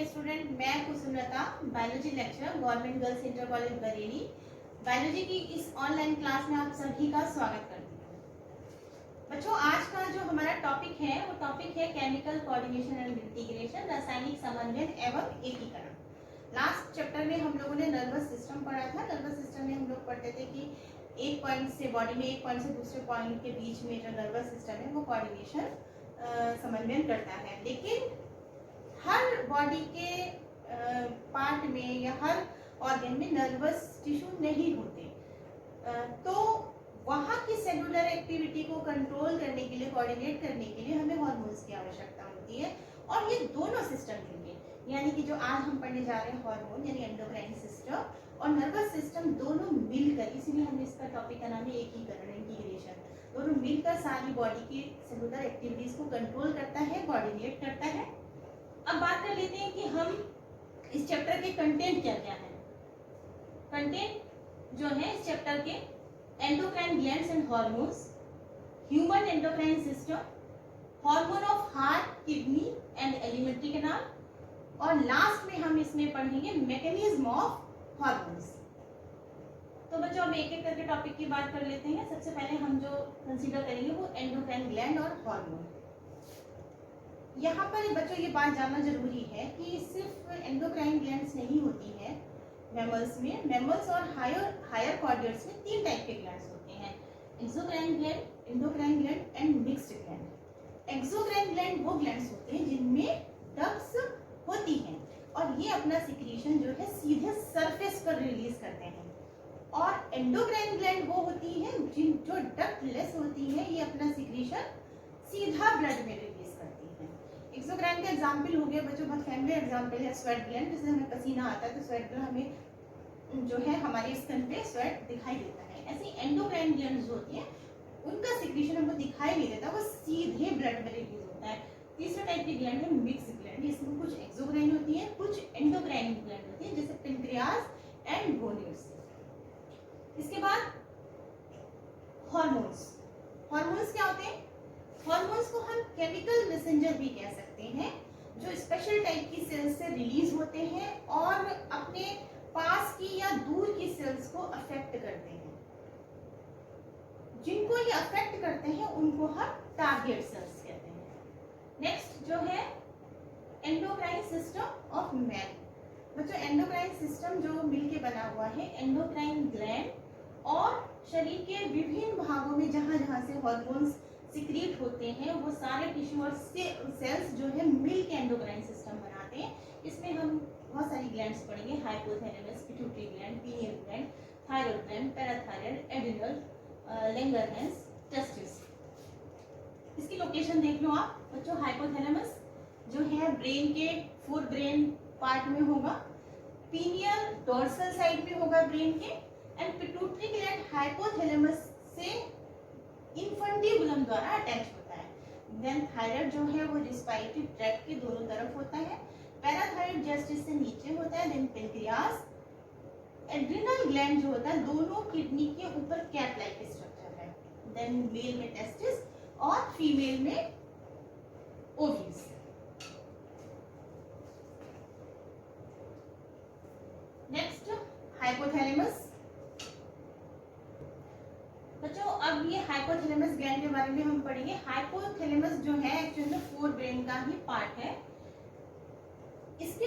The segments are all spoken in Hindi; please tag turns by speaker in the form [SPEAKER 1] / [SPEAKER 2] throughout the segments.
[SPEAKER 1] डियर स्टूडेंट, मैं Kusumlata, biology lecturer, government girls inter college Bareilly. Biology की इस ऑनलाइन क्लास में आप सभी का स्वागत करती हूँ। बच्चों, आज का जो हमारा टॉपिक है वो टॉपिक है केमिकल कोऑर्डिनेशन एंड इंटीग्रेशन, रासायनिक समन्वय एवं एकीकरण। लास्ट चैप्टर में हम लोगों ने नर्वस सिस्टम पढ़ा था। नर्वस सिस्टम में हम लोग पढ़ते थे कि एक पॉइंट से बॉडी में एक पॉइंट से दूसरे पॉइंट के बीच में जो नर्वस सिस्टम है वो कोऑर्डिनेशन समन्वय करता है। लेकिन हर बॉडी के पार्ट में या हर ऑर्गन में नर्वस टिश्यू नहीं होते, तो वहाँ की सेलुलर एक्टिविटी को कंट्रोल करने के लिए, कोऑर्डिनेट करने के लिए हमें हार्मोन्स की आवश्यकता होती है। और ये दोनों सिस्टम मिलके, यानी कि जो आज हम पढ़ने जा रहे हैं हार्मोन यानी एंडोक्राइन सिस्टम और नर्वस सिस्टम, दोनों मिलकर, इसीलिए हमने इसका टॉपिक का नाम है एकीकरण, इंटीग्रेशन। दोनों मिलकर सारी बॉडी की सेलुलर एक्टिविटीज को कंट्रोल करता है, कोऑर्डिनेट करता है। अब बात कर लेते हैं कि हम इस चैप्टर के कंटेंट क्या क्या है। कंटेंट जो है इस चैप्टर के, endocrine glands and hormones, human endocrine system, hormone of heart, kidney and alimentary canal, और लास्ट में हम इसमें पढ़ेंगे मैकेनिज्म ऑफ हार्मोन्स। तो बच्चों, हम एक एक करके टॉपिक की बात कर लेते हैं। सबसे पहले हम जो कंसीडर करेंगे वो एंडोक्राइन ग्लैंड और हार्मोन। यहाँ पर बच्चों ये बात जानना जरूरी है कि सिर्फ एंडोक्राइन ग्लैंड्स नहीं होती है मैमल्स में। मैमल्स और हायर कॉर्डियर्स में तीन टाइप के ग्लैंड्स होते हैं, exocrine gland, endocrine gland and mixed gland. Exocrine gland वो ग्लैंड्स होते हैं जिनमें डक्ट्स होती हैं और ये अपना सिक्रीशन जो है सीधे सरफेस पर रिलीज करते हैं। और एंडोक्राइन ग्लैंड वो होती है जो डक्टलेस होती है, ये अपना सिक्रीशन सीधा ब्लड में रिलीज करती है। एक्सोक्राइन का एग्जाम्पल हो गया बच्चों, बहुत फैमिली एग्जाम्पल है स्वेट ग्लैंड। जैसे हमें पसीना आता है तो स्वेट ग्लैंड हमें जो है हमारी स्किन पे स्वेट दिखाई देता है। ऐसे एंडोक्राइन ग्लैंड जो होती है उनका सिक्रीशन हमको दिखाई नहीं देता, वो सीधे ब्लड में रिलीज होता है। तीसरा टाइप की ग्लैंड है मिक्स ग्लैंड। इसमें कुछ एक्सोक्राइन होती है, कुछ एंडोक्राइन ग्लैंड होती है, जैसे पेनक्रियास एंड गोनेड्स। इसके बाद हार्मोन्स। हार्मोन्स क्या होते हैं? हार्मोन्स को हम केमिकल मैसेंजर भी कह सकते हैं, जो स्पेशल टाइप की सेल्स से रिलीज होते हैं और अपने पास की या दूर की सेल्स को अफेक्ट करते हैं। जिनको ये अफेक्ट करते हैं उनको हम टारगेट सेल्स कहते हैं। नेक्स्ट जो है एंडोक्राइन सिस्टम ऑफ मैन। बच्चों, एंडोक्राइन सिस्टम जो मिलके बना हुआ है, एंडोक्राइन ग्लैंड और शरीर के विभिन्न भागों में जहां जहां से हार्मोन्स सिक्रीट होते हैं, वो सारे टिश्यू और सेल्स जो है मिल के एंडोक्राइन सिस्टम बनाते हैं। इसमें हम बहुत सारी ग्लैंड्स पढ़ेंगे, hypothalamus, pituitary gland, pineal gland, thyroid gland, parathyroid, adrenal, Langerhans, testis. इसकी लोकेशन देख लो आप बच्चों। हाइपोथैलेमस जो है ब्रेन के फोर ब्रेन पार्ट में होगा, पीनियल डोर्सल साइड में होगा ब्रेन के, एंड पिट्यूटरी ग्लैंड हाइपोथैलेमस से इन्फंटिबुलम द्वारा अटैच होता है। देन थायराइड जो है वो रिस्पायरेटरी ट्रैक्ट के दोनों तरफ होता है, पैराथायराइड जस्ट इससे नीचे होता है। देन पेनक्रियास, एड्रिनल ग्लैंड जो होता है दोनों किडनी के ऊपर कैप लाइक स्ट्रक्चर है। देन मेल में टेस्टिस और फीमेल में ओव्यूल्स। Next hypothalamus. बच्चों, अब ये हाइपोथैलेमस ग्लैंड के बारे में हम पढ़ेंगे। हाइपोथैलेमस जो है एक्चुअली में फोर ब्रेन का ही पार्ट है। इसके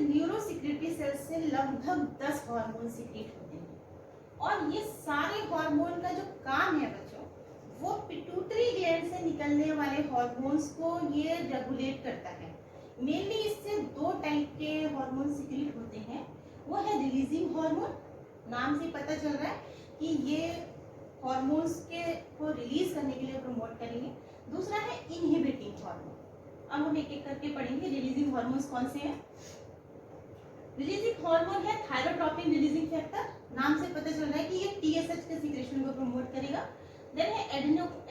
[SPEAKER 1] न्यूरोसिक्रेटरी सेल्स से लगभग 10 हार्मोन सिक्रेट होते हैं और ये सारे हार्मोन का जो काम है बच्चों, वो पिट्यूटरी ग्लैंड से निकलने वाले हार्मोन्स को ये रेगुलेट करता है। मेनली इससे दो टाइप के हार्मोन सिक्रेट होते हैं। वो है रिलीजिंग हार्मोन, नाम से पता चल रहा है कि ये हार्मोन्स के को रिलीज करने के लिए प्रमोट करेंगे। दूसरा है इनहिबिटिंग हार्मोन। अब हम एक एक करके पढ़ेंगे। रिलीजिंग हार्मोन्स कौन से हैं? रिलीजिंग हार्मोन है थायरोट्रोपिन रिलीजिंग फैक्टर, नाम से पता चल रहा है कि ये टीएसएच के सीक्रेशन को प्रमोट करेगा। देन है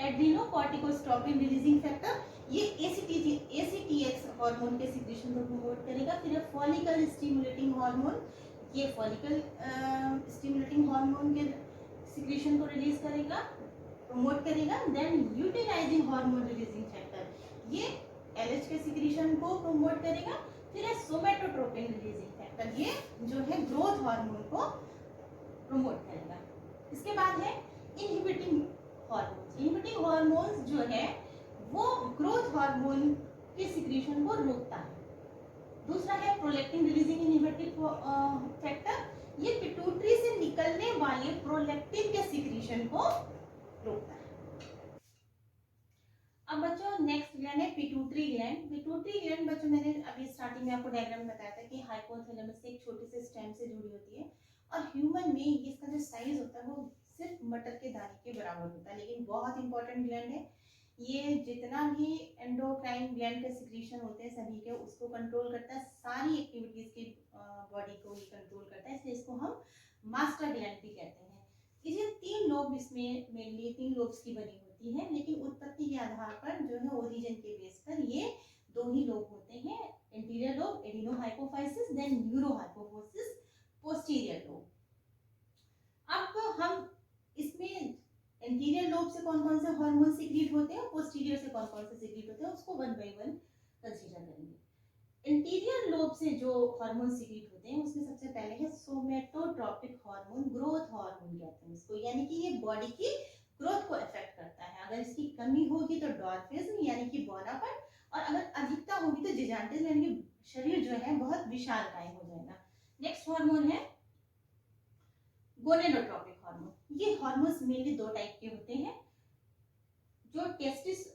[SPEAKER 1] एड्रिनोकोर्टिकोस्ट्रोपिन रिलीजिंग फैक्टर, ये एसीटीएक्स हार्मोन के सीक्रेशन को प्रमोट करेगा। फिर है फॉलिकल स्टिमुलेटिंग हार्मोन, ये फॉलिकल स्टिमुलेटिंग हार्मोन के सिक्रेशन को रिलीज करेगा, प्रमोट करेगा। Then luteinizing hormone releasing factor, ये एलएच के सिक्रेशन को प्रमोट करेगा। फिर है सोमेटो तब ये जो है ग्रोथ हार्मोन को प्रमोट करेगा। इसके बाद है इनहिबिटिंग हार्मोन्स। इनहिबिटिंग हार्मोन्स जो है वो ग्रोथ हार्मोन के सिक्रीशन को रोकता है। दूसरा है प्रोलैक्टिन रिलीजिंग इनहिबिटिव फैक्टर। ये पिट्यूटरी से निकलने वाले प्रोलैक्टिन के सिक्रीशन को रोकता है। अब बच्चों नेक्स्ट ग्लैंड है पिट्यूटरी ग्लैंड। पिट्यूटरी ग्लैंड बच्चों मैंने अभी स्टार्टिंग में आपको डायग्राम में बताया था कि हाइपोथैलेमस से एक छोटे से स्टेम से जुड़ी होती है और ह्यूमन में इसका जो साइज होता है वो सिर्फ मटर के दाने के बराबर होता है, लेकिन बहुत इंपॉर्टेंट ग्लैंड है। ये जितना भी एंडोक्राइन ग्लैंड के सिक्रीशन होते हैं सभी के उसको कंट्रोल करता है, सारी एक्टिविटीज की बॉडी को ही कंट्रोल करता है, इसलिए इसको हम मास्टर ग्लैंड भी कहते हैं। इसे 3 लोब इसमें मेनली 3 लोब्स की बनी होती है, लेकिन उत्पत्ति के आधार पर जो है ओरिजिन के बेस पर ये 2 ही लोब होते हैं, anterior lobe adenohypophysis then neurohypophysis posterior lobe. अब हम इसमें एंटीरियर लोब से कौन कौन से हार्मोन सीक्रेट होते हैं, पोस्टीरियर से कौन कौन से सीक्रेट होते हैं उसको 1 बाय 1 कंसीडर करेंगे। इंटीरियर लोब से जो हार्मोन सीक्रेट होते हैं उसमें सबसे पहले है सोमेटोट्रोपिक हार्मोन, ग्रोथ हार्मोन कहते हैं इसको, यानी कि ये बॉडी की ग्रोथ को इफेक्ट करता है। अगर इसकी कमी होगी तो डॉर्फिज्म यानी कि बौनापन, और अगर अधिकता होगी तो जिजांटिज्म यानी कि शरीर जो है बहुत विशालकाय हो जाएगा। नेक्स्ट हार्मोन है गोनेडोट्रोपिक हार्मोन। ये हार्मोन्स मेनली 2 टाइप के होते हैं, जो टेस्टिस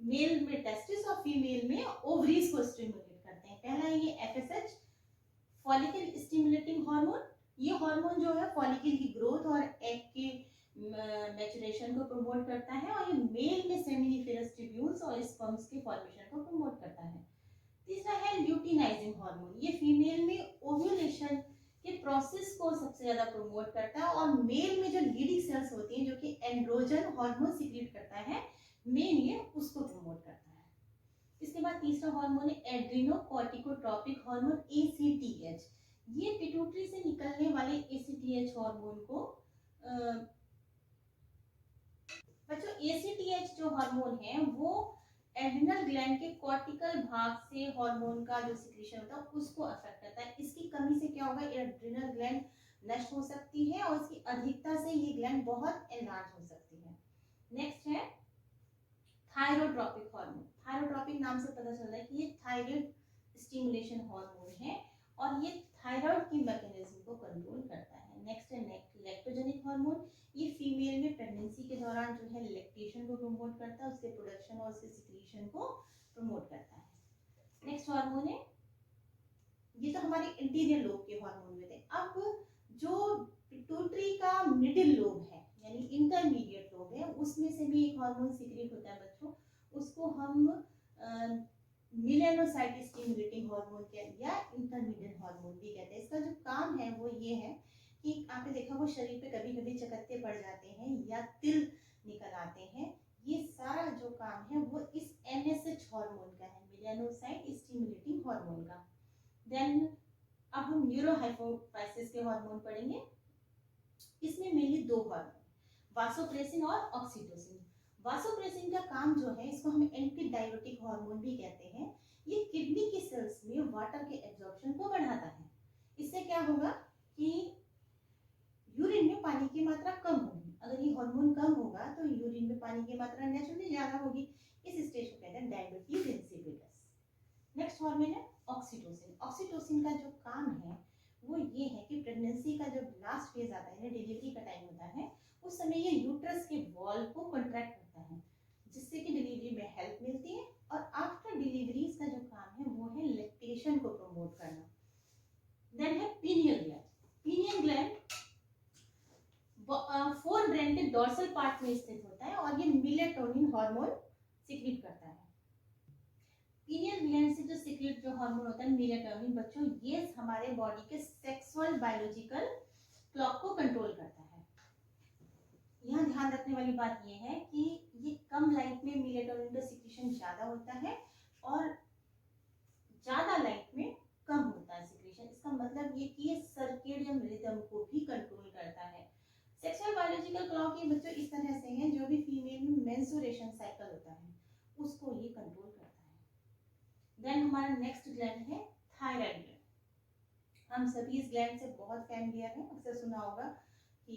[SPEAKER 1] मेल में टेस्टिस और फीमेल में ओवरीज को स्टिमुलेट करते हैं। पहला है ये एफएसएच फॉलिकल स्टिमुलेटिंग हार्मोन। ये हार्मोन जो है फॉलिकल की ग्रोथ और एग के मैचुरेशन को प्रमोट करता है, और ये मेल में सेमिनिफेरस ट्यूब्यूल्स और स्पर्म्स के फॉर्मेशन को प्रमोट करता है। तीसरा है ल्यूटिनाइजिंग हार्मोन। ये फीमेल में ओव्यूलेशन के प्रोसेस को सबसे ज्यादा प्रमोट करता है, और मेल में जो लीडिंग सेल्स होती हैं जो कि एंड्रोजन हार्मोन सीक्रेट करता है, मेन ये उसको प्रमोट करता है। इसके बाद तीसरा हार्मोन है एड्रिनोकॉर्टिकोट्रोपिक हार्मोन एसीटीएच। ये पिट्यूटरी से निकलने वाले एसीटीएच हार्मोन को बच्चों एसीटीएच जो हार्मोन है वो एड्रिनल ग्लैंड के कॉर्टिकल भाग से हार्मोन का जो सिक्रीशन होता है उसको अफेक्ट करता है। इसकी कमी से क्या होगा, एड्रिनल ग्लैंड नष्ट हो सकती है, और इसकी अधिकता से ये ग्लैंड बहुत एनलार्ज हो सकती है। नेक्स्ट है थायरोट्रोपिक हार्मोन। थायरोट्रोपिक नाम से पता चल रहा है कि ये थायराइड स्टिमुलेशन हार्मोन है, और ये थायराइड की मैकेनिज्म को कंट्रोल करता है। नेक्स्ट है लैक्टोजेनिक हार्मोन। ये फीमेल में प्रेगनेंसी के दौरान जो है लैक्टेशन को प्रमोट करता है, उसके प्रोडक्शन और उसके सिक्रीशन को प्रमोट करता है। नेक्स्ट हार्मोन है, ये तो हमारे इंटीरियर लोब के हार्मोन में थे। अब जो पिट्यूटरी का मिडिल लोब है यानी इंटरमीडिएट लोब है, उसमें से भी एक हार्मोन सीक्रेट होता है बच्चों, उसको हम मेलानोसाइट स्टिमुलेटिंग हार्मोन या इंटरमीडिएट हार्मोन भी कहते हैं। इसका जो काम है वो ये है कि आपने देखा वो शरीर पे कभी कभी चकत्ते पड़ जाते हैं या तिल निकल आते हैं, ये सारा जो काम है वो इस एमएसएच हार्मोन का है, मेलानोसाइट स्टिमुलेटिंग हार्मोन का। देन अब हम न्यूरोहाइपोफाइसिस के हार्मोन पढ़ेंगे। इसमें मेनली 2 हार्मोन, वासोप्रेसिन और ऑक्सीटोसिन। वासोप्रेसिन का काम जो है, इसको हम एंटी डायबिटिक हार्मोन भी कहते हैं। ये किडनी की सेल्स में वाटर के एब्जॉर्प्शन को बढ़ाता है। इससे क्या होगा कि यूरिन में पानी की मात्रा कम होगी। अगर ये हार्मोन कम होगा तो यूरिन में पानी की मात्रा नेचुरली ज्यादा होगी। इस स्टेज को कहते हैं डायबिटीज इंसिपिडस। नेक्स्ट हार्मोन है ऑक्सीटोसिन। ऑक्सीटोसिन का जो काम है वो ये है कि प्रेगनेंसी का जब लास्ट फेज आता है, डिलीवरी का टाइम होता है, उस समय ये यूट्रस के वॉल को कॉन्ट्रैक्ट करता है, जिससे कि डिलीवरी में हेल्प मिलती है। और आफ्टर डिलीवरी का जो काम है वो है लैक्टेशन को प्रमोट करना। देन है pineal gland. Pineal gland 4 brain के डोर्सल पार्ट में स्थित होता है, और ये मेलेटोनिन हार्मोन सीक्रेट करता है। पीनियल ग्लैंड से जो सीक्रेट जो हार्मोन होता है मेलेटोनिन बच्चों, ये हमारे बॉडी के सेक्सुअल बायोलॉजिकल क्लॉक को कंट्रोल करता है। यहाँ ध्यान रखने वाली बात ये है कि ये कम लाइट में मेलेटोनिन का सीक्रेशन ज्यादा होता है और ज्यादा लाइट में कम होता है सीक्रेशन। इसका मतलब ये कि ये सर्केडियन रिदम को भी कंट्रोल करता है। सेक्सुअल बायोलॉजिकल क्लॉक ये बच्चों इस तरह से है, जो भी फीमेल में मेंस्ट्रुएशन साइकिल होता है उसको ये कंट्रोल करता है। देन हमारा नेक्स्ट ग्लैंड है थायराइड ग्लैंड। हम सभी इस ग्लैंड से बहुत फैमिलियर हैं, अक्सर सुना होगा कि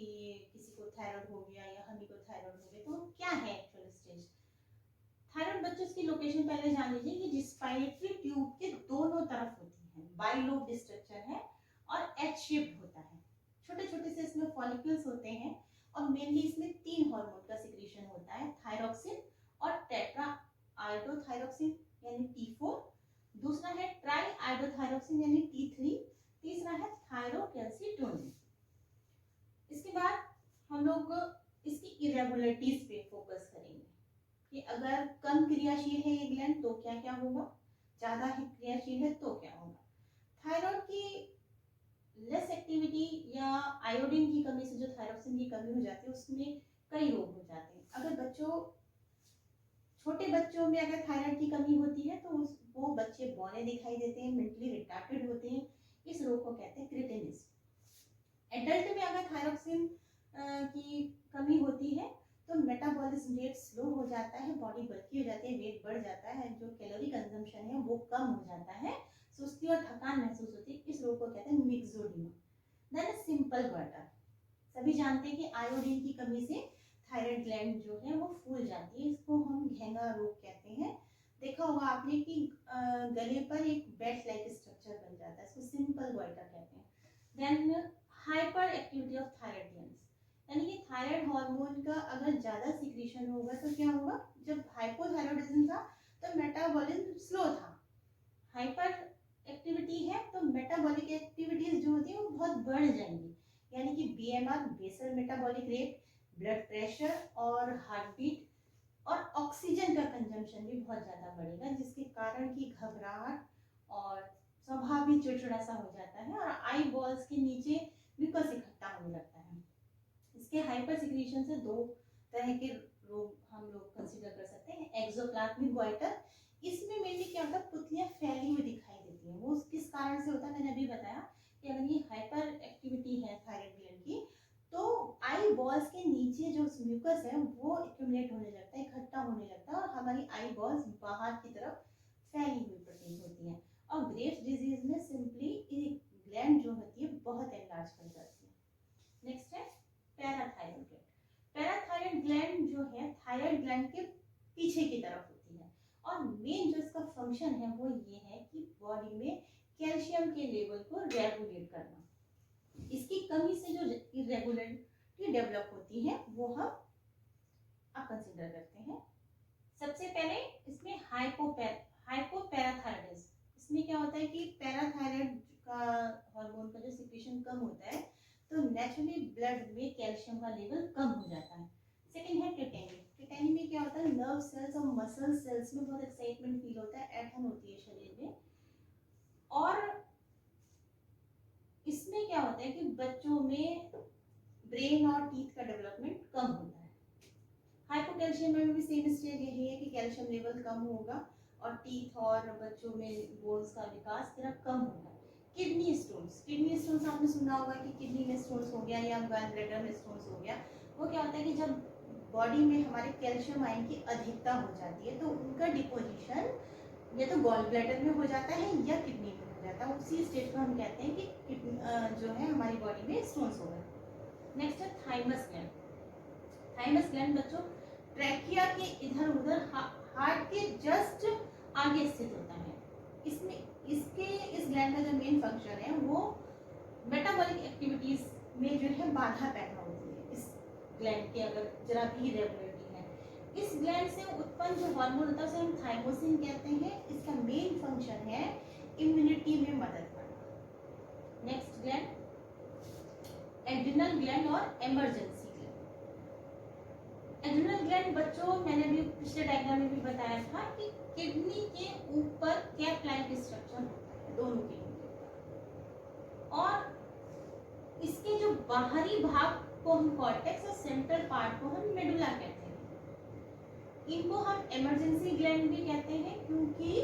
[SPEAKER 1] किसी को थायराइड हो गया या हमी को थायराइड हो गया। तो क्या है एक्चुअल स्टेज थायराइड? बच्चों इसकी लोकेशन पहले जान लीजिए कि रिस्पायरेटरी ट्यूब के दोनों तरफ होती है, बाइलोब स्ट्रक्चर है और एच शेप्ड होता है। छोटे छोटे से इसमें फॉलिकल्स होते हैं और मेनली इसमें 3 हार्मोन का सिक्रीशन होता है, थायरॉक्सिन और टेट्रा आयोडोथायरॉक्सिन यानी T4, दूसरा है ट्राई आयोडोथायरॉक्सिन यानी T3, तीसरा है थायरोकैल्सिटोनिन। इसके बाद हम लोग इसकी इरेगुलरिटीज पे फोकस करेंगे कि अगर कम क्रियाशील है ये ग्लैंड तो क्या क्या होगा, ज्यादा ही क्रियाशील है तो क्या होगा। थायराइड की लेस एक्टिविटी या आयोडीन की कमी से जो थायरॉक्सिन की कमी हो जाती है उसमें कई रोग हो जाते हैं। अगर छोटे बच्चों में अगर थायराइड की कमी होती है तो वो बच्चे बौने दिखाई देते हैं, मेंटली रिटार्टेड होते हैं। इस रोग को कहते हैं क्रिटिनिज्म। एडल्ट में अगर थायरॉक्सिन की कमी होती है तो मेटाबॉलिज्म रेट स्लो हो जाता है, बॉडी बल्की हो जाती है, वेट बढ़ जाता है, जो कैलोरी कंजम्पशन है वो कम हो जाता है, सुस्ती और थकान महसूस होती है। इस रोग को कहते हैं मिक्सोडिमा। देन सिंपल गोइटर, सभी जानते हैं कि आयोडीन की कमी से थायराइड ग्लैंड जो है वो फूल जाती है, इसको हम घेंगा रोग कहते हैं। देखा होगा आपने कि गले पर एक बेट लाइक स्ट्रक्चर बन जाता है, इसको सिंपल गोइटर कहते हैं। Then hyperactivity of thyroid glands, यानी कि थायराइड हार्मोन का अगर ज्यादा सिक्रीशन होगा तो क्या होगा, जब हाइपोथायराइडिज्म था तो मेटाबॉलिज्म स्लो था, हाइपर एक्टिविटी है तो मेटाबॉलिक एक्टिविटीज जो होती है वो बहुत बढ़ जाएंगी, यानी कि BMR basal metabolic rate, blood pressure और हार्ट बीट और ऑक्सीजन का कंजम्पशन भी बहुत ज्यादा बढ़ेगा, जिसके कारण की घबराहट और स्वभाव भी चिड़चिड़ा सा हो जाता है और आई बॉल्स के नीचे म्यूकस इकट्ठा होने लगता है। इसके हाइपर सिक्रीशन से 2 तरह के रोग हम लोग कंसीडर कर सकते हैं। एक्सोप्लाज्मिक गोइटर, इसमें मेनली क्या होता है, पुतलियां फैली हुई दिखाई देती हैं। वो किस कारण से होता है, मैंने अभी बताया कि अगर ये हाइपर एक्टिविटी है थायराइड ग्लैंड की तो आई बॉल्स के नीचे जो म्यूकस है वो एक्यूमुलेट होने लगता है, इकट्ठा होने लगता है और हमारी आई बॉल्स बाहर की तरफ फैली हुई प्रतीत होती है। और ग्रेव्स डिजीज में सिंपली ग्लैंड जो होती है बहुत एनलार्ज कर जाती है। नेक्स्ट है पैराथायरॉइड ग्लैंड। पैराथायरॉइड ग्लैंड जो है थायराइड ग्लैंड के पीछे की तरफ होती है और मेन जो इसका फंक्शन है वो ये है कि बॉडी में कैल्शियम के लेवल को रेगुलेट करना। इसकी कमी से जो इरेगुलरिटी डेवलप होती है वो हम अब कंसीडर करते हैं। सबसे पहले इसमें हाइपोपैराथायरॉइडिज्म, इसमें क्या होता है कि पैराथायरॉइड का हार्मोन का जो सिक्रीशन कम होता है तो नेचुरली ब्लड में कैल्शियम का लेवल कम हो जाता है। सेकंड है टेटेनी। टेटेनी में क्या होता है, नर्व सेल्स और मसल सेल्स में बहुत एक्साइटमेंट फील होता है, ऐंठन होती है शरीर में। और इसमें क्या होता है कि बच्चों में ब्रेन और टीथ का डेवलपमेंट कम होता है। हाइपोकैल्शियम में भी सेम स्टेज यही है कि कैल्शियम लेवल कम होगा और टीथ और बच्चों में बोन्स का विकास थोड़ा कम होगा। किडनी स्टोन्स आपने सुना होगा कि किडनी में स्टोन्स हो गया या गॉल ब्लैडर में स्टोन्स हो गया। वो क्या होता है कि जब बॉडी में हमारे कैल्शियम आयन की अधिकता हो जाती है तो उनका डिपोजिशन या तो गॉल ब्लैडर में हो जाता है या किडनी में हो जाता है। उसी स्टेज को हम कहते हैं कि जो है हमारी बॉडी में स्टोन्स हो गए। नेक्स्ट है थाइमस ग्लैंड। थाइमस ग्लैंड बच्चों ट्रैकिया के इधर उधर हार्ट के जस्ट आगे स्थित होता है। इसमें इस ग्लैंड का जो मेन फंक्शन है वो मेटाबॉलिक एक्टिविटीज में जो है बाधा पैदा होती है। इस ग्लैंड के अगर जरा भी इरेगुलरिटी है, इस ग्लैंड से उत्पन्न जो हार्मोन होता है उसे हम थाइमोसिन कहते हैं। इसका मेन फंक्शन है इम्यूनिटी में मदद करना। नेक्स्ट ग्लैंड एड्रिनल ग्लैंड और इमरजेंसी ग्लैंड। एड्रिनल ग्लैंड बच्चों मैंने भी पिछले डायग्राम में भी बताया था कि किडनी के ऊपर कैप लाइक स्ट्रक्चर होता है दोनों किडनी के ऊपर, और इसके जो बाहरी भाग को हम कॉर्टेक्स और सेंट्रल पार्ट को हम मेडुला कहते हैं। इनको हम इमरजेंसी ग्लैंड भी कहते हैं क्योंकि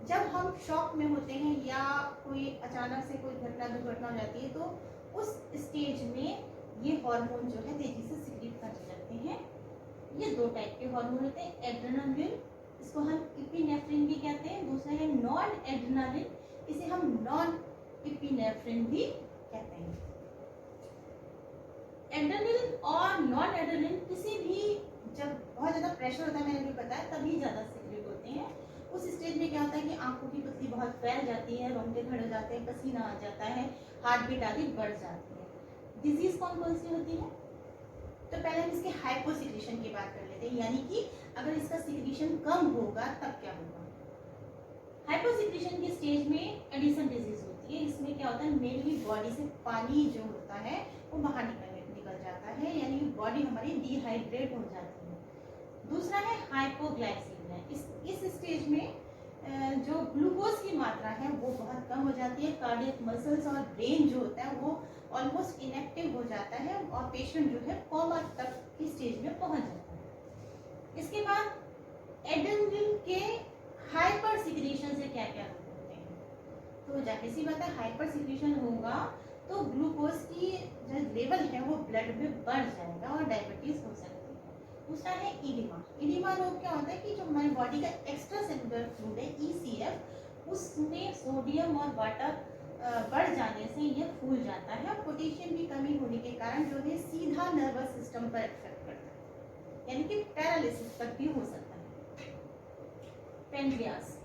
[SPEAKER 1] जब हम शॉक में होते हैं या कोई अचानक से कोई दुर्घटना हो जाती है तो उस स्टेज में ये हार्मोन जो है तेजी से सिक्रीट करने लगते हैं। ये 2 टाइप के हार्मोन होते हैं, एड्रेनालिन, इसको हम इपिनेफ्रिन भी कहते हैं, दूसरा है नॉन एड्रेनालिन, इसे हम नॉन इपिनेफ्रिन भी कहते हैं। एड्रेनलिन और नॉन एड्रेनलिन किसी भी, जब बहुत ज़्यादा प्रेशर होता है, मैंने भी बताया, तभी ज़्यादा सीक्रेट होते हैं। उस स्टेज में क्या होता है कि आंखों की पतली बहुत फैल जाती है, रोंगटे खड़े हो जाते हैं, पसीना आ जाता है, हार्ट बीट आदि बढ़ जाती है। डिजीज कौन कौन सी होती है? तो पहले हम इसके हाइपोसिक्रेशन की बात कर लेते हैं, यानी कि अगर इसका सिक्रेशन कम होगा तब क्या होगा। हाइपोसिक्रेशन की स्टेज में एडिसन डिजीज होती है। इसमें क्या होता है, मेनली बॉडी से पानी जो होता है वो बाहर निकल जाता है, यानी कि बॉडी हमारी डिहाइड्रेट हो जाती है। दूसरा है हाइपोग्लाइसीमिया। इस स्टेज में जो ग्लूकोज की मात्रा है वो बहुत कम हो जाती है, कार्डियक मसल्स और ब्रेन जो होता है वो ऑलमोस्ट इनएक्टिव हो जाता है और पेशेंट जो है कोमा तक की स्टेज में पहुंच जाता है। इसके बाद एड्रेनलिन के हाइपर सिक्रेशन से क्या क्या होते हैं, तो जाहिर सी बात है हाइपर सिक्रेशन होगा तो ग्लूकोज की जो लेवल है वो ब्लड में बढ़ जाएगा और डायबिटीज हो सकती है। दूसरा है इडिमा। इडिमा रोग क्या होता है कि जो हमारी बॉडी का एक्स्ट्रा सेलुलर फ्लूइड है ECF, उसमें सोडियम और वाटर बढ़ जाने से यह फूल जाता है और पोटेशियम की कमी होने के कारण जो है सीधा नर्वस सिस्टम पर इफेक्ट करता है, यानी कि पैरालिसिस तक भी हो सकता है। पेनक्रियास।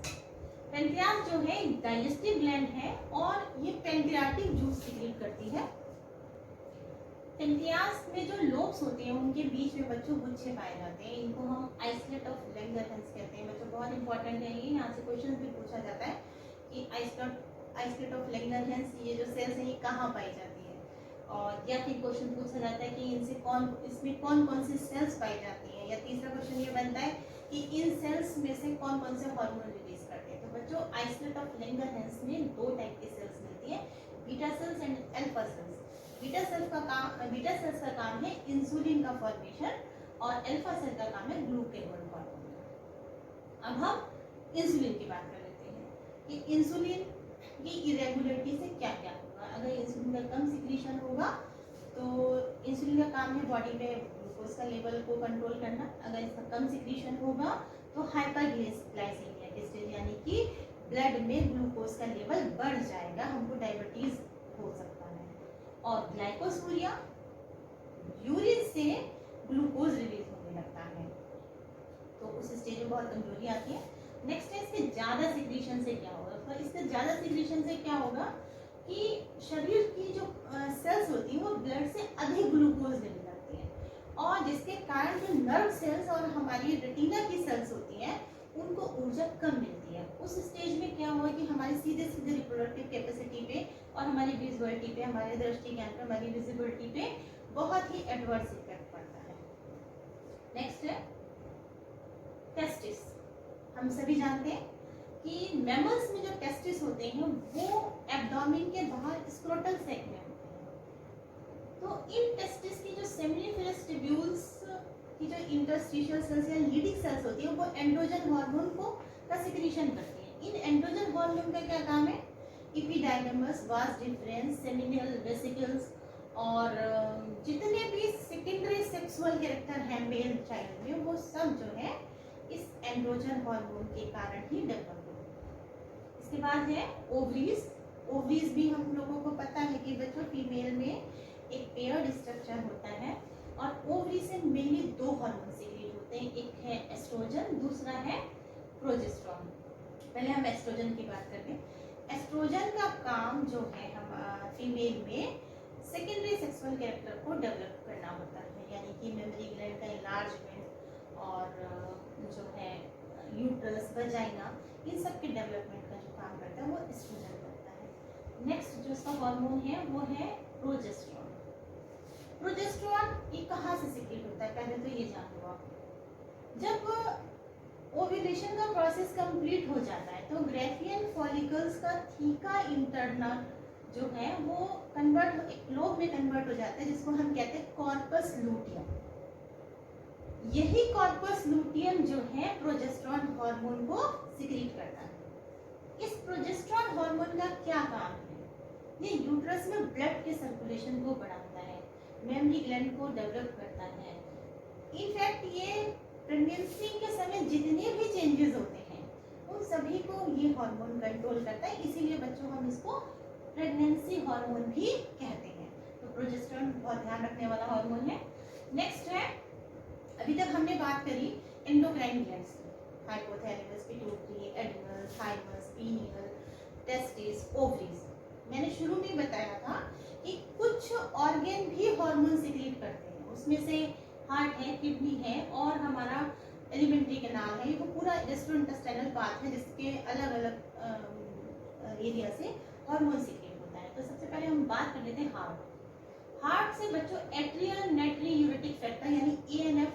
[SPEAKER 1] पेनक्रियास जो है डाइजेस्टिव ग्लैंड है और ये पेनक्रियाटिक जूस सीक्रेट करती है। पेनक्रियास में जो लोब्स होते हैं उनके बीच में बच्चों गुच्छे पाए जाते हैं, इनको हम आइसलेट ऑफ लैंगरहैंस कहते हैं। बच्चों बहुत इंपॉर्टेंट है ये, यहाँ से क्वेश्चन भी पूछा जाता है कि आइसलेट ऑफ लैंगरहैंस ये जो सेल्स है ये कहाँ पाई जाती है, और या फिर क्वेश्चन पूछा जाता है कि इसमें कौन कौन सी सेल्स पाई जाती हैं, या तीसरा क्वेश्चन ये बनता है कि इन सेल्स में से कौन कौन से हार्मोन रिलीज करते हैं। तो बच्चों आइसलेट ऑफ लैंगरहैंस में 2 टाइप की सेल्स मिलती है, beta cells and alpha cells. Beta cells का काम है इंसुलिन का फॉर्मेशन और अल्फा सेल का काम है ग्लूकेगॉन फॉर्मेशन। अब हम इंसुलिन की बात कर लेते हैं कि इंसुलिन की इरेगुलरिटी से क्या क्या होगा। अगर इंसुलिन का कम सिक्रीशन होगा तो इंसुलिन का काम है बॉडी में ग्लूकोज का लेवल को कंट्रोल करना। अगर इसका कम सिक्रीशन होगा तो हाइपरग्लाइसीमिया की स्टेज, यानी कि ब्लड में ग्लूकोज का लेवल बढ़ जाएगा, हमको डायबिटीज हो सकता है। और ग्लाइकोसूरिया, यूरिन से ग्लूकोज रिलीज होने लगता है, तो उस स्टेज में बहुत कमजोरी आती है। नेक्स्ट है इसके ज्यादा सिक्रीशन से क्या होगा। तो इसके ज्यादा सिक्रीशन से क्या होगा कि शरीर की जो सेल्स होती है वो ब्लड से अधिक ग्लूकोज लेने लगती है, और जिसके कारण जो नर्व सेल्स और हमारी रेटिना की सेल्स होती हैं उनको ऊर्जा कम मिलती है। उस स्टेज में क्या हुआ कि हमारी सीधे सीधे रिप्रोडक्टिव कैपेसिटी पे और हमारी विजुअलिटी पे, हमारे दृष्टि ज्ञान पे, हमारी विजिबिलिटी पे बहुत ही एडवर्स इफेक्ट पड़ता है। नेक्स्ट है टेस्टिस। हम सभी जानते हैं कि मैमल्स में जो टेस्टिस होते हैं वो एब्डोमेन के बाहर स्क्रोटल सैक में होते हैं। तो इन टेस्टिस की जो सेमिनिफेरस ट्यूब्यूल्स की जो इंटरस्टिशियल सेल्स या लीडिंग सेल्स होती है वो एंड्रोजन हार्मोन का सिक्रीशन करती है। इन एंड्रोजन हार्मोन का क्या काम है, epididymis, vas deferens, seminal vesicles और जितने भी सेकेंडरी सेक्सुअल कैरेक्टर हैं मेल चाइल्ड में वो सब जो है इस एंड्रोजन हार्मोन के कारण ही डेवलप होते हैं। इसके बाद है ओवरीज। ओवरीज भी हम लोगों को पता है कि बच्चों फीमेल में एक पेयर्ड स्ट्रक्चर होता है और ओवरी से मेनली 2 हार्मोन सीक्रेट होते हैं, एक है एस्ट्रोजन, दूसरा है प्रोजेस्टेरॉन। पहले हम एस्ट्रोजन की बात करते हैं। एस्ट्रोजन का काम जो है हम फीमेल में सेकेंडरी सेक्सुअल कैरेक्टर को डेवलप करना होता है, यानी कि मेमोरी ग्लैंड का इलार्जमेंट और जो है यूट्रस, वजाइना, इन सब के डेवलपमेंट का जो काम करता है वो एस्ट्रोजन करता है। नेक्स्ट जो इसका हार्मोन है वो है प्रोजेस्टेरॉन। प्रोजेस्टेरॉन ये कहाँ से सीक्रेट होता है, पहले तो ये जान लो आप। जब ओव्यूलेशन का प्रोसेस कंप्लीट हो जाता है तो ग्रेफियन फॉलिकल्स का थीका इंटरनल जो है वो कन्वर्ट एक लोब में कन्वर्ट हो जाता है, जिसको हम कहते हैं कॉर्पस लूटियम। यही कॉर्पस लूटियम जो है प्रोजेस्टेरॉन हार्मोन को सीक्रेट करता है। इस प्रोजेस्टेरॉन हार्मोन का क्या काम है, ये यूट्रस में ब्लड के सर्कुलेशन को बढ़ाता है, मेमोरी ग्लैंड को डेवलप करता है। इनफैक्ट ये प्रेगनेंसी के समय जितने भी चेंजेस होते हैं उन सभी को ये हार्मोन कंट्रोल करता है, इसीलिए बच्चों हम इसको प्रेगनेंसी हार्मोन भी कहते हैं। तो प्रोजेस्टेरोन बहुत ध्यान रखने वाला हार्मोन है। नेक्स्ट है, अभी तक हमने बात करी एंडोक्राइन ग्लैंड्स की, hypothalamus, pituitary, adrenal, thymus, pineal, testis, ovaries. मैंने शुरू में बताया था कि कुछ ऑर्गन भी हार्मोन सिक्रीट करते हैं, उसमें से हार्ट है, किडनी है और हमारा एलिमेंट्री कैनाल है। ये वो पूरा गैस्ट्रोइंटेस्टाइनल पाथ है जिसके अलग अलग एरिया से हार्मोन सिक्रीट होता है। तो सबसे पहले हम बात कर लेते हैं हार्ट से बच्चों एट्रियल नाइट्री यूरेटिक फैक्टर यानी ANF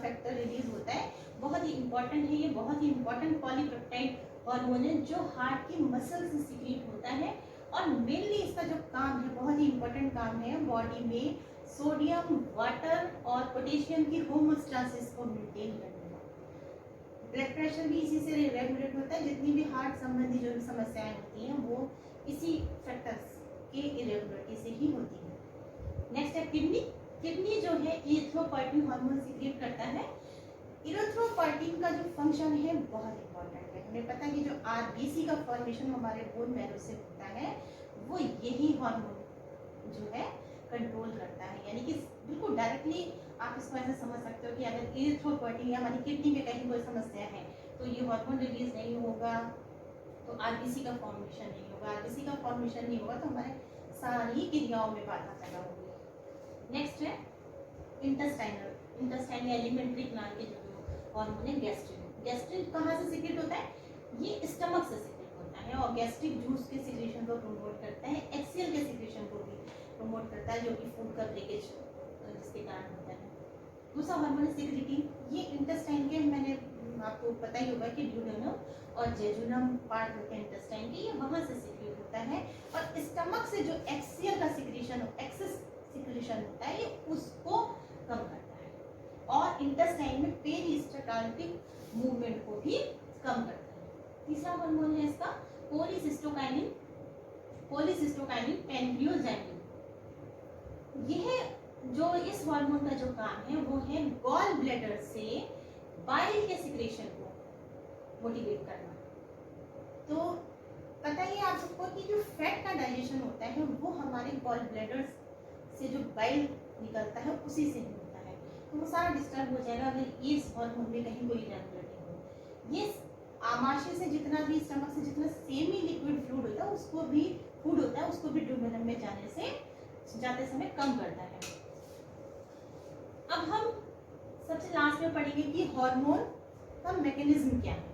[SPEAKER 1] फैक्टर रिलीज होता है। बहुत ही इंपॉर्टेंट है, ये बहुत ही इंपॉर्टेंट पॉलीपेप्टाइड हार्मोन है जो हार्ट की मसल से सिक्रीट होता है। और मेनली इसका जो काम है, बहुत ही इंपॉर्टेंट काम है, बॉडी में सोडियम, वाटर और पोटेशियम की होमोस्टासिस को मेंटेन करने का। ब्लड प्रेशर भी इसी से रेगुलेट होता है। जितनी भी हार्ट संबंधी जो भी समस्याएं होती हैं वो इसी फैक्टर्स के इरेगुलरिटी से ही होती है। नेक्स्ट है किडनी जो है इरिथ्रोपोइटिन हार्मोन सिक्रीट करता है। इरिथ्रोपोइटिन का जो फंक्शन है बहुत इंपॉर्टेंट है। हमें पता है कि जो RBC का फॉर्मेशन हमारे बोन मैरो से होता है वो यही हार्मोन जो है कंट्रोल करता है। यानी कि बिल्कुल डायरेक्टली आप इसको ऐसे समझ सकते हो कि अगर इरिथ्रोपोइटिन या हमारी किडनी में कहीं कोई समस्या है तो ये हार्मोन रिलीज नहीं होगा, तो RBC का फॉर्मेशन नहीं होगा। RBC का फॉर्मेशन नहीं होगा तो हमारे सारी क्रियाओं में बाधा पैदा होगी। नेक्स्ट है इंटेस्टाइनल एलिमेंट्री कैनाल के जो हार्मोन है गैस्ट्रिन कहाँ से सिक्रेट होता है? ये स्टमक से सिक्रेट होता है और गैस्ट्रिक जूस के सिक्रेशन को प्रमोट करता है। HCl के सिक्रेशन को भी प्रमोट करता है जो कि फूड का ब्रेकेज जिसके कारण होता है। दूसरा हार्मोन है सिक्रेटिन। ये इंटेस्टाइन के मैंने आपको पता ही होगा कि ड्यूडेनम और जेजुनम पार्ट होते हैं इंटेस्टाइन के, ये वहाँ से सिक्रेट होता है। और स्टमक से जो HCl का सिक्रेशन एक्सेस सिक्रेशन होता है ये उसको कम करता है और इंटेस्टाइन में पेरिस्टाल्टिक मूवमेंट को भी कम करता है। तीसरा हार्मोन है इसका कोलिसिस्टोकाइनिन पेनक्रियोजेनिन। यह जो इस हार्मोन का जो काम है वो है गॉल ब्लैडर से बाइल के सिक्रेशन को मोटिवेट करना। तो पता ही आप सबको कि जो फैट का डाइजेशन होता है वो हमारे गॉल ब्लैडर से जो बाइल निकलता है उसी से ही होता है। तो वो सारा डिस्टर्ब हो जाएगा अगर इस हार्मोन में कहीं कोई इरेगुलरिटी हो। ये आमाशय से जितना भी स्टमक से जितना सेमी लिक्विड फ्लूइड होता है उसको भी ड्यूडेनम में जाते समय कम करता है। अब हम सबसे लास्ट में पढ़ेंगे कि हार्मोन का मैकेनिज्म क्या है।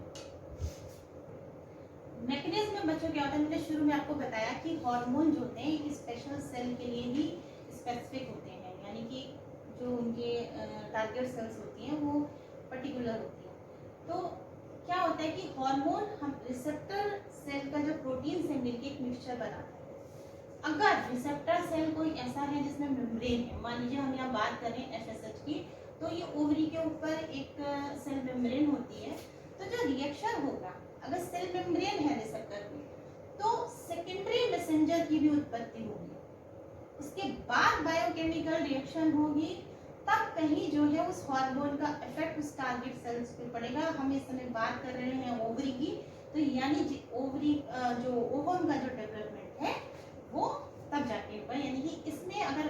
[SPEAKER 1] मैकेनिज्म में बच्चों क्या होता है, मैंने शुरू में आपको बताया कि हार्मोन जो होते हैं एक स्पेशल सेल के लिए ही स्पेसिफिक होते हैं, यानी कि जो उनके टारगेट सेल्स होती हैं वो पर्टिकुलर होती हैं। तो क्या होता है कि हार्मोन हम रिसेप्टर सेल का जो प्रोटीन से मिलकर एक मिक्सचर बनाता है। अगर रिसेप्टर सेल कोई ऐसा है जिसमें मेम्ब्रेन है, मान लीजिए हम यहाँ बात करें FSH की, तो ये ओवरी के ऊपर एक सेल मेम्ब्रेन होती है। तो जो रिएक्शन होगा अगर सेल मेम्ब्रेन है रिसेप्टर में तो सेकेंडरी मैसेंजर की भी उत्पत्ति होगी। उसके बाद बायोकेमिकल रिएक्शन होगी, तब कहीं जो है उस हार्मोन का इफेक्ट उस टारगेट सेल्स पे पड़ेगा। हम इस समय बात कर रहे हैं ओवरी की, तो यानी ओवरी जो ओवम का जो डेवलपमेंट है वो तब जाके होगा। यानी कि इसमें अगर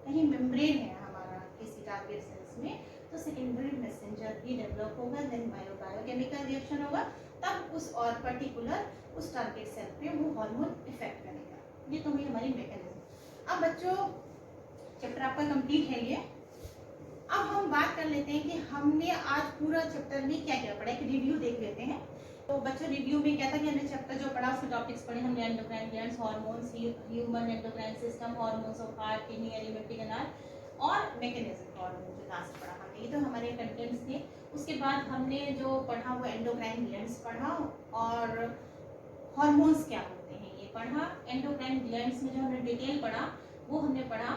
[SPEAKER 1] कहीं मेम्ब्रेन है हमारा किसी टारगेट सेल्स में तो सेकेंडरी मैसेंजर भी डेवलप होगा, देन बायोकेमिकल रिएक्शन होगा, तब उस और पर्टिकुलर उस टारगेट सेल पे वो हार्मोन इफेक्ट करेगा। ये तो हुई हमारी मैकेनिज्म। अब बच्चों चैप्टर आपका कंप्लीट है ये। अब हम बात कर लेते हैं कि हमने आज पूरा चैप्टर में क्या क्या पढ़ा, एक रिव्यू देख लेते हैं। तो बच्चों रिव्यू में क्या था कि हमने चैप्टर जो पढ़ा उसके टॉपिक्स पढ़े हमने, endocrine glands, hormones, human endocrine system, hormones of heart, kidney, alimentary canal और मैकेनिज्म हार्मोन जो लास्ट पढ़ा हमने। ये तो हमारे कंटेंट्स थे। उसके बाद हमने जो पढ़ा वो एंडोक्राइन ग्लैंड्स पढ़ा और हार्मोन्स क्या होते हैं ये पढ़ा। एंडोक्राइन ग्लैंड्स में जो हमने डिटेल पढ़ा वो हमने पढ़ा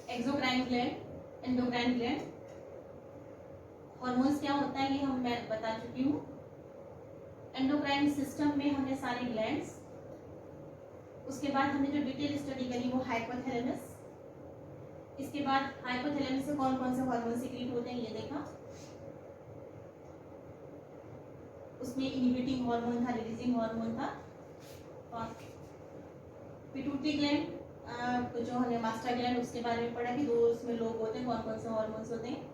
[SPEAKER 1] exocrine gland, endocrine gland, hormones क्या होता है ये मैं बता चुकी हूँ। एंडोक्राइन सिस्टम में हमने सारे ग्लैंड्स, उसके बाद हमने जो डिटेल स्टडी करी वो हाइपोथैलेमस, इसके बाद हाइपोथैलेमस से कौन कौन से हार्मोन सिक्रीट होते हैं ये देखा। उसमें इनहिबिटिंग हार्मोन था, रिलीजिंग हार्मोन था, पिट्यूटरी ग्लैंड जो हमने मास्टर ग्लैंड उसके बारे में पढ़ा कि दो उसमें लोग होते हैं, कौन कौन से हार्मोन्स होते हैं।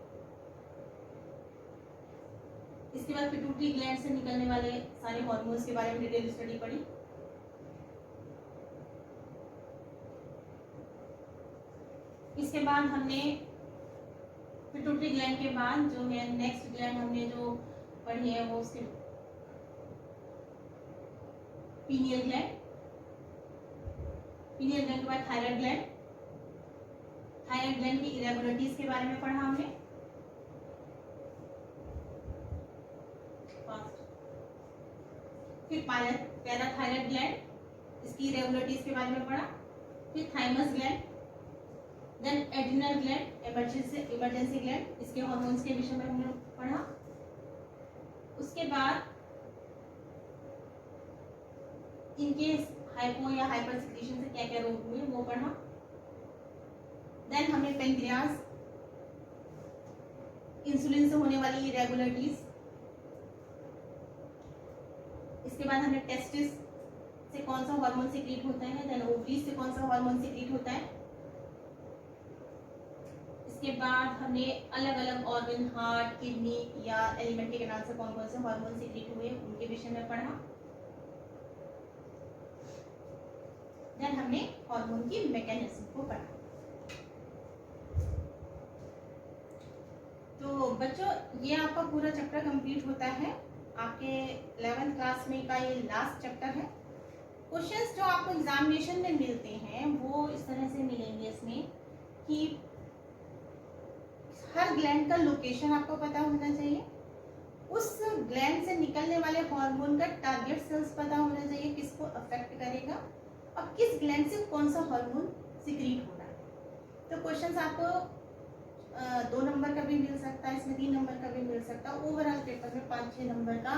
[SPEAKER 1] इसके बाद पिट्यूटरी ग्लैंड से निकलने वाले सारे हार्मोन्स के बारे में डिटेल स्टडी पढ़ी। इसके बाद हमने पिट्यूटरी ग्लैंड के बाद जो है नेक्स्ट ग्लैंड हमने जो पढ़ी है वो उसके पीनियल ग्लैंड, पीनियल ग्लैंड के बाद थायराइड ग्लैंड, थायराइड ग्लैंड की इरेगुलरिटीज के बारे में पढ़ा हमने। फिर पैराथायराइड ग्लैंड, इसकी इरेगुलरिटीज के बारे में पढ़ा। फिर thymus gland, then adrenal gland, emergency gland, इसके हार्मोन्स के विषय में हमने पढ़ा। उसके बाद इनके हाइपो या हाइपर सिक्रीशन से क्या क्या रोग हुए वो पढ़ा। देन हमने पेनक्रियास, इंसुलिन से होने वाली इरेगुलरिटीज, इसके बाद हमने टेस्टिस से कौन सा हार्मोन सीक्रेट होता है, देन ओवरीज से कौन सा हार्मोन सीक्रेट होता है। इसके बाद हमने अलग अलग ऑर्गन, हार्ट, किडनी या एलिमेंट्री कैनाल से कौन कौन से हार्मोन सीक्रेट हुए उनके विषय में पढ़ा। देन हमने हार्मोन की मैकेनिज्म को पढ़ा। तो बच्चों ये आपका पूरा चैप्टर कंप्लीट होता है। आपके 11th क्लास में का ये लास्ट चैप्टर है। क्वेश्चंस जो आपको एग्जामिनेशन में मिलते हैं वो इस तरह से मिलेंगे इसमें कि हर ग्लैंड का लोकेशन आपको पता होना चाहिए, उस ग्लैंड से निकलने वाले हार्मोन का टारगेट सेल्स पता होना चाहिए किसको अफेक्ट करेगा और किस ग्लैंड से कौन सा हार्मोन सीक्रेट हो रहा है। तो क्वेश्चंस आपको 2 नंबर का भी मिल सकता है, इसमें 3 नंबर का भी मिल सकता है। ओवरऑल पेपर में 5-6 नंबर का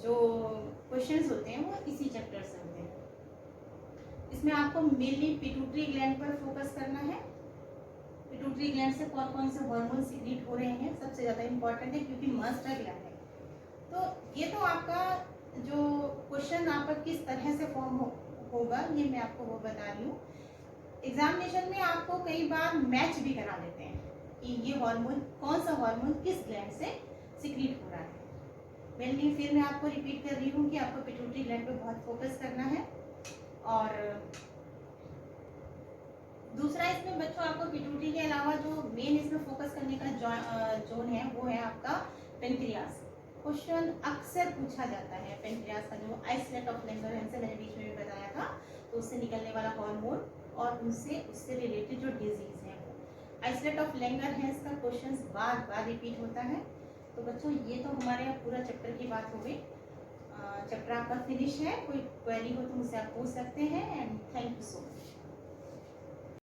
[SPEAKER 1] जो क्वेश्चंस होते हैं वो इसी चैप्टर से होते हैं। इसमें आपको मेनली पिट्यूटरी ग्लैंड पर फोकस करना है। पिट्यूटरी ग्लैंड से कौन कौन से हार्मोन सीक्रेट हो रहे हैं सबसे ज़्यादा इम्पोर्टेंट है, क्योंकि मास्टर ग्लैंड है। तो ये तो आपका जो क्वेश्चन आपका किस तरह से फॉर्म होगा ये मैं आपको वो बता रही हूँ। एग्जामिनेशन में आपको कई बार मैच भी करा देते हैं कि ये हार्मोन कौन सा हार्मोन किस ग्लैंड से सीक्रेट हो रहा है। मेनली फिर मैं आपको रिपीट कर रही हूँ कि आपको पिट्यूटरी ग्लैंड पे बहुत फोकस करना है। और दूसरा इसमें बच्चों आपको पिट्यूटरी के अलावा जो मेन इसमें फोकस करने का जोन है वो है आपका पेनक्रियास। क्वेश्चन अक्सर पूछा जाता है पेनक्रियास का, जो आइसलेट ऑफ लैंगरहैंस मैंने बीच में भी बताया था, तो उससे निकलने वाला हार्मोन और उससे रिलेटेड जो डिजीज है आइसलेट ऑफ लैंगरहैंस का क्वेश्चन बार बार रिपीट होता है। तो बच्चों ये तो हमारे यहाँ पूरा चैप्टर की बात हो गई। चैप्टर आपका फिनिश है। कोई क्वेरी हो तो मुझसे आप पूछ सकते हैं। And thank you so much.